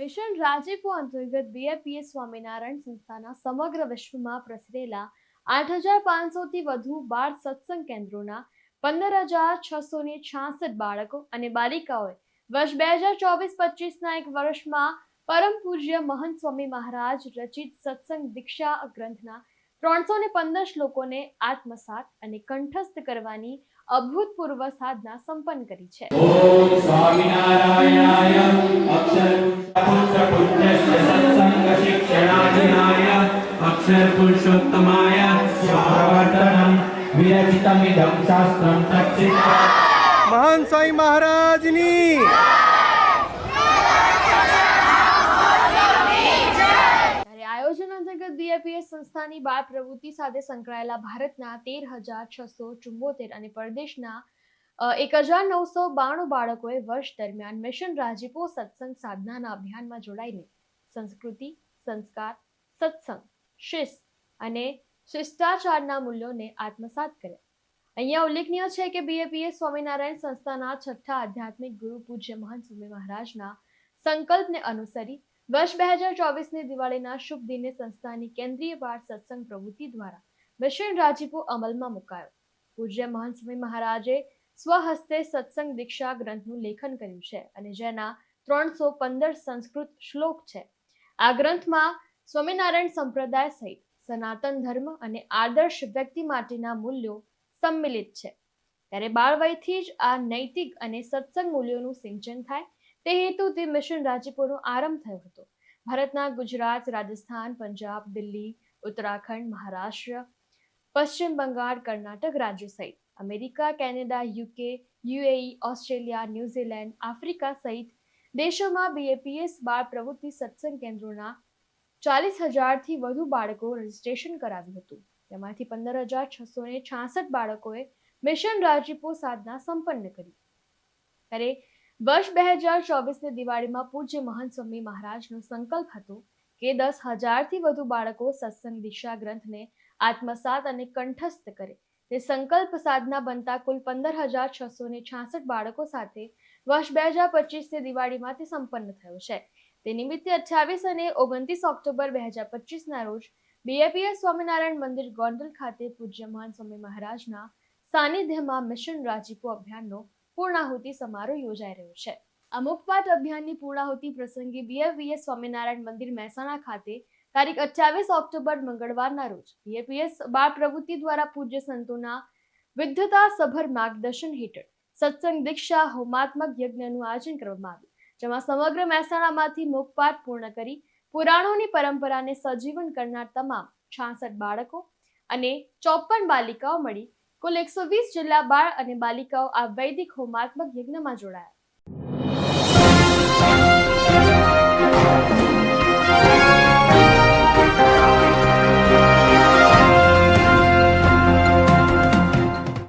Mission રાજીપો અંતર્ગત BAPS Swaminarayan સંસ્થાના સમગ્ર વિશ્વમાં પ્રસરેલા 8,500થી વધુ બાળ સત્સંગ કેન્દ્રોના 15,666 બાળકો અને બાલિકાઓએ વર્ષ 2024-25ના એક વર્ષમાં પરમ પૂજ્ય મહંત સ્વામી મહારાજ રચિત સત્સંગ દીક્ષા ગ્રંથના 315 શ્લોકોને આત્મસાત અને કંઠસ્થ કરવાની અભૂતપૂર્વ સાધના સંપન્ન કરી છે. ઓમ સ્વામિનારાયણાય અક્ષર પુરુષ સત્સંગ શિક્ષણાધિનાય અક્ષર પુરુષોત્તમાય સ્વાવર્તનમ વિરચિતમિદં શાસ્ત્રમ તત્સિદ્ધ મહાન સ્વામી મહારાજની આયોજન અંતર્ગત બીએપીએસ સંસ્થાની બાળ પ્રવૃત્તિ સાથે સંકળાયેલા ભારતના 13,674 અને પરદેશના 1,992 બાળકોએ વર્ષ દરમિયાન મિશન રાજીપો સત્સંગ સાધનાના અભિયાનમાં જોડાઈને સંસ્કૃતિ, સંસ્કાર, સત્સંગ, શિસ્ત અને શિષ્ટાચારના મૂલ્યોને આત્મસાત કર્યા. અહીંયા ઉલ્લેખનીય છે કે બીએપીએસ સ્વામિનારાયણ સંસ્થાના છઠ્ઠા આધ્યાત્મિક ગુરુ પૂજ્ય મહંત સ્વામી મહારાજના સંકલ્પને અનુસરી વર્ષ 2024ની દિવાળીના શુભ દિને સંસ્થાની કેન્દ્રીય બાળ સત્સંગ પ્રવૃત્તિ દ્વારા મિશન રાજીપો અમલમાં મુકાયો. પૂજ્ય મહંત સ્વામી મહારાજે સ્વહસ્તે સત્સંગ દીક્ષા ગ્રંથનું લેખન કર્યું છે અને જેના 315 સંસ્કૃત શ્લોક છે. આ ગ્રંથમાં સ્વામિનારાયણ સંપ્રદાય સહિત સનાતન ધર્મ અને આદર્શ વ્યક્તિ માટેના મૂલ્યો સંમિલિત છે. ત્યારે બાળવયથી જ આ નૈતિક અને સત્સંગ મૂલ્યોનું સિંચન થાય તે હેતુથી મિશન રાજીપોનો આરંભ થયો હતો. ભારતના ગુજરાત, રાજસ્થાન, પંજાબ, દિલ્હી, ઉત્તરાખંડ, મહારાષ્ટ્ર, પશ્ચિમ બંગાળ, કર્ણાટક રાજ્યો સહિત America, Canada, UK, UAE, Australia, New Zealand, Africa સહિત દેશોમાં બીએપીએસ બાળ પ્રવૃત્તિ સત્સંગ કેન્દ્રોના 40,000થી વધુ બાળકો રજીસ્ટ્રેશન કરાવ્યું હતું. તેમાંથી 15,666 બાળકોએ મિશન રાજીપો સાધના સંપન્ન કરી. ત્યારે વર્ષ 2024ની દિવાળીમાં પૂજ્ય મહંત સ્વામી મહારાજનો સંકલ્પ હતો કે 10,000થી વધુ બાળકો સત્સંગ દીક્ષા ગ્રંથને આત્મસાત અને કંઠસ્થ કરે. તે સંકલ્પ સાધના બનતા કુલ 15,666 બાળકો સાથે વર્ષ 2025ની દિવાળીમાં તે સંપન્ન થયો છે. તે નિમિત્તે 28 અને 29 ઓક્ટોબર 2025ના રોજ બીએપીએસ સ્વામિનારાયણ મંદિર ગોંડલ ખાતે પૂજ્ય મહંત સ્વામી મહારાજના સાનિધ્યમાં મિશન રાજીપો અભિયાનનો પૂર્ણાહુતિ સમારોહ યોજાઈ રહ્યો છે. આ મુખપાઠ અભિયાનની પૂર્ણાહુતિ પ્રસંગે બીએપીએસ સ્વામિનારાયણ મંદિર મહેસાણા ખાતે તારીખ 28 ઓક્ટોબર મંગળવારના રોજ બીએપીએસ બાળ પ્રવૃત્તિ દ્વારા પૂજ્ય સંતોના વિદ્વતા સભર માર્ગદર્શન હેઠળ સત્સંગ દીક્ષા હોમાત્મક યજ્ઞનું આયોજન કરવામાં આવ્યું, જેમાં સમગ્ર મહેસાણામાંથી મુખપાઠ પૂર્ણ કરી પુરાણોની પરંપરાને સજીવન કરનાર તમામ 66 બાળકો અને 54 બાલિકાઓ મળી કુલ 120 જેટલા બાળ અને બાલિકાઓ આ વૈદિક હોમાત્મક યજ્ઞમાં જોડાયા.